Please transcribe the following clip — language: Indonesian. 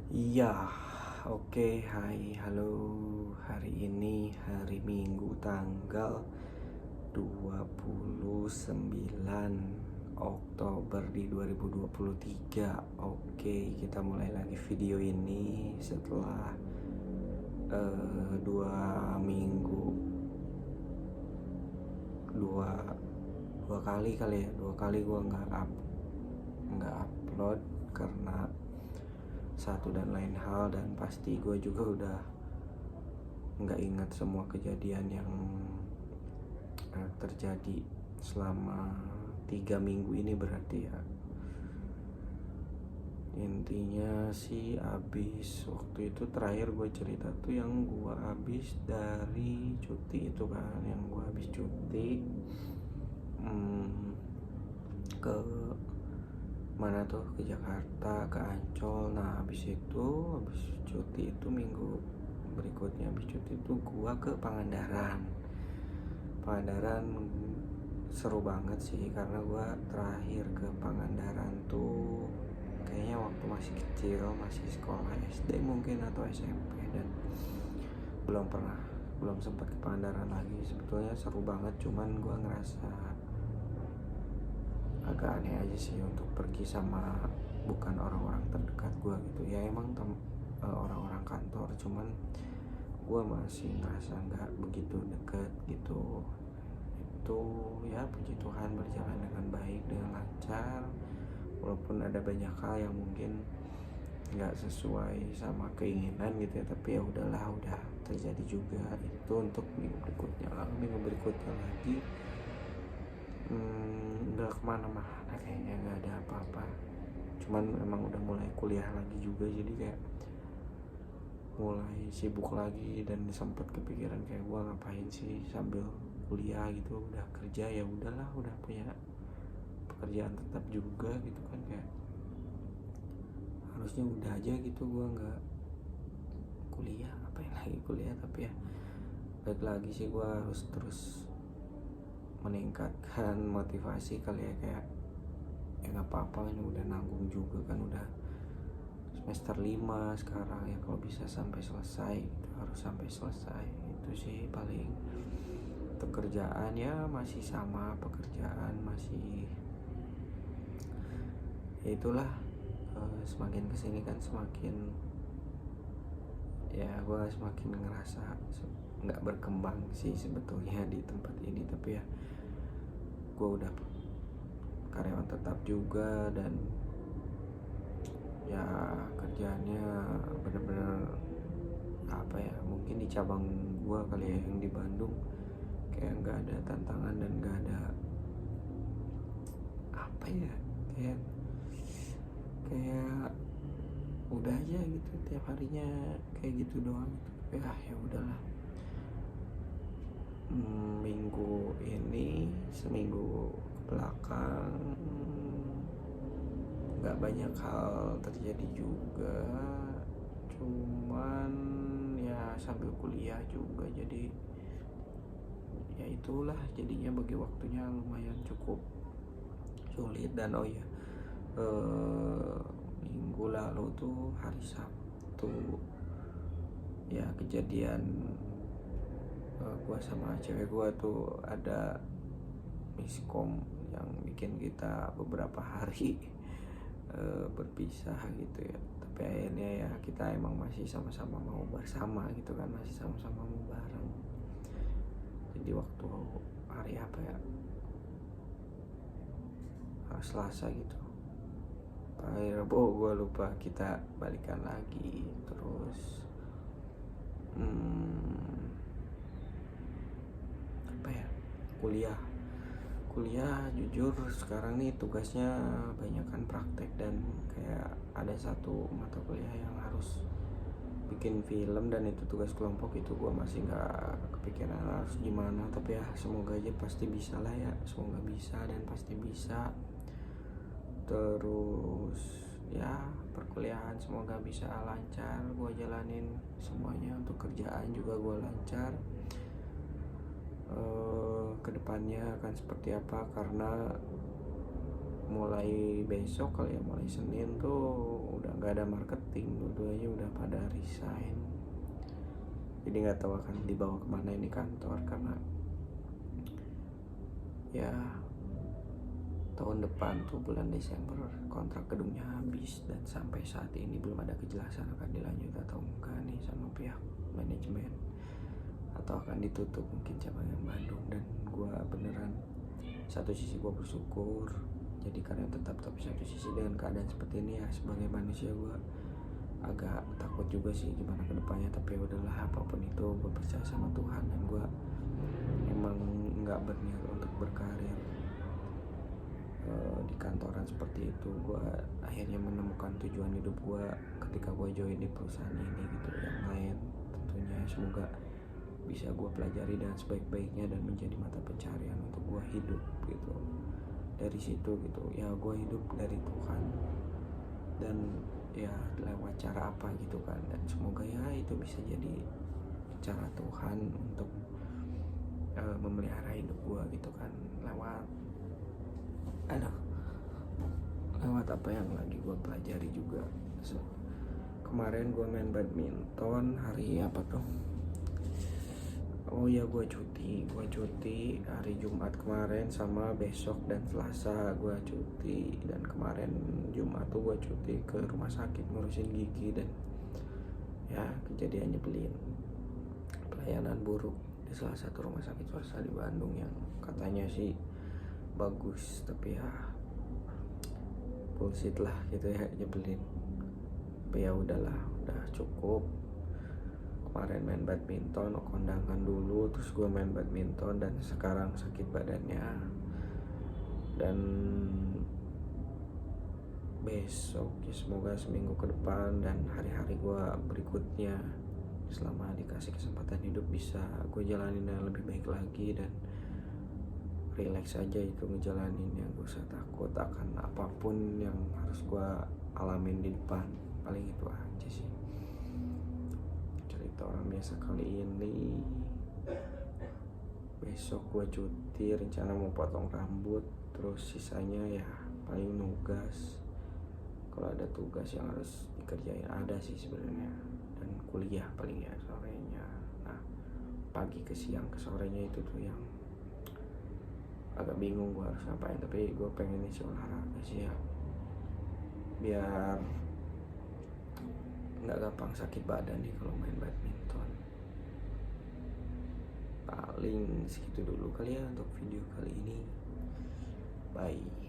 Iya, oke, hai, halo. Hari ini hari Minggu tanggal 29 Oktober di 2023. Oke, kita mulai lagi video ini setelah 2 minggu, dua kali kali ya, 2 kali gue nggak upload karena satu dan lain hal, dan pasti gue juga udah nggak ingat semua kejadian yang terjadi selama 3 minggu ini berarti ya. Intinya sih abis waktu itu terakhir gue cerita tuh yang gue abis dari cuti itu kan, yang gue abis cuti ke mana tuh, ke Jakarta, ke Ancol. Nah abis cuti itu minggu berikutnya, abis cuti itu gue ke Pangandaran. Seru banget sih, karena gue terakhir ke Pangandaran tuh kayaknya waktu masih kecil, masih sekolah SD mungkin atau SMP, dan belum sempat ke Pangandaran lagi. Sebetulnya seru banget, cuman gue ngerasa agak aneh aja sih untuk pergi sama bukan orang-orang terdekat gue gitu ya. Emang orang-orang kantor, cuman gue masih ngerasa nggak begitu deket gitu. Itu ya, puji Tuhan berjalan dengan baik, dengan lancar, walaupun ada banyak hal yang mungkin nggak sesuai sama keinginan gitu ya, tapi ya udahlah, udah terjadi juga. Itu untuk minggu berikutnya lagi nggak kemana-mana, kayaknya nggak ada apa-apa. Cuman emang udah mulai kuliah lagi juga, jadi kayak mulai sibuk lagi, dan sempat kepikiran kayak gue ngapain sih sambil kuliah gitu. Udah kerja ya udahlah, udah punya pekerjaan tetap juga gitu kan, kayak harusnya udah aja gitu. Gue nggak kuliah, ngapain lagi kuliah. Tapi ya balik lagi sih, gue harus terus meningkatkan motivasi kali ya. Kayak ya nggak apa-apa, ini udah nanggung juga kan, udah semester 5 sekarang ya. Kalau bisa sampai selesai gitu, harus sampai selesai. Itu sih paling. Pekerjaan ya masih sama, pekerjaan masih ya itulah. Semakin kesini kan semakin ya gue semakin ngerasa nggak berkembang sih sebetulnya di tempat ini. Tapi ya gue udah karyawan tetap juga, dan ya kerjaannya bener-bener apa ya, mungkin di cabang gue kali ya, yang di Bandung, kayak nggak ada tantangan dan nggak ada apa ya, kayak udah aja gitu, tiap harinya kayak gitu doang. Ya udahlah. Minggu ini, seminggu belakang, nggak banyak hal terjadi juga, cuman ya sambil kuliah juga, jadi ya itulah jadinya bagi waktunya lumayan cukup sulit. Dan oh ya, minggu lalu tuh hari Sabtu ya kejadian, gue sama cewek gue tuh ada miskom yang bikin kita beberapa hari berpisah gitu ya. Tapi akhirnya ya kita emang masih sama-sama mau bersama gitu kan, masih sama-sama mau bareng. Jadi waktu hari apa ya, Selasa gitu, hari Rabu gue lupa, kita balikan lagi. Terus apa ya, kuliah jujur sekarang nih tugasnya banyak kan praktek, dan kayak ada satu mata kuliah yang harus bikin film, dan itu tugas kelompok. Itu gue masih nggak kepikiran harus gimana, tapi ya semoga aja pasti bisa lah ya, semoga bisa dan pasti bisa. Terus ya perkuliahan semoga bisa lancar gue jalanin semuanya. Untuk kerjaan juga gue lancar. Kedepannya akan seperti apa, karena mulai besok kali ya, mulai Senin tuh udah nggak ada marketing, dua-duanya udah pada resign. Jadi nggak tahu akan dibawa kemana ini kantor, karena ya tahun depan tuh bulan Desember kontrak gedungnya habis, dan sampai saat ini belum ada kejelasan akan dilanjut atau enggak nih sama pihak manajemen, atau akan ditutup mungkin cabang yang Bandung. Dan gue beneran, satu sisi gue bersyukur jadi karyawan tetap, tapi satu sisi dengan keadaan seperti ini ya sebagai manusia gue agak takut juga sih gimana kedepannya. Tapi udahlah, apapun itu gue percaya sama Tuhan, dan gue emang nggak berniat untuk berkarir di kantoran seperti itu. Gue akhirnya menemukan tujuan hidup gue ketika gue join di perusahaan ini gitu. Yang lain tentunya semoga bisa gue pelajari dengan sebaik-baiknya dan menjadi mata pencarian untuk gue hidup gitu. Dari situ gitu ya, gue hidup dari Tuhan, dan ya lewat cara apa gitu kan. Dan semoga ya itu bisa jadi cara Tuhan untuk memelihara hidup gue gitu kan, lewat apa yang lagi gue pelajari juga. Kemarin gue main badminton hari apa tuh, oh ya gue cuti hari Jumat kemarin, sama besok dan Selasa gue cuti. Dan kemarin Jumat tuh gue cuti ke rumah sakit ngurusin gigi, dan ya kejadian nyebelin, pelayanan buruk di salah satu rumah sakit swasta di Bandung yang katanya sih bagus, tapi ya bullshit lah gitu ya, nyebelin. Tapi ya udahlah, udah cukup. Kemarin main badminton, kondangan dulu, terus gue main badminton, dan sekarang sakit badannya. Dan besok ya semoga seminggu ke depan dan hari-hari gue berikutnya, selama dikasih kesempatan hidup, bisa gue jalanin yang lebih baik lagi, dan relax aja itu ngejalanin, yang gak usah takut akan apapun yang harus gue alamin di depan. Paling itu aja sih cerita orang biasa kali ini. Besok gue cuti, rencana mau potong rambut, terus sisanya ya paling nugas. Kalau ada tugas yang harus dikerjain ada sih sebenarnya, dan kuliah paling ya sorenya. Nah, pagi ke siang ke sorenya itu tuh yang agak bingung gue harus ngapain. Tapi gue pengen isi olahraga sih ya, biar nggak gampang sakit badan nih kalau main badminton. Paling segitu dulu kali ya untuk video kali ini. Bye.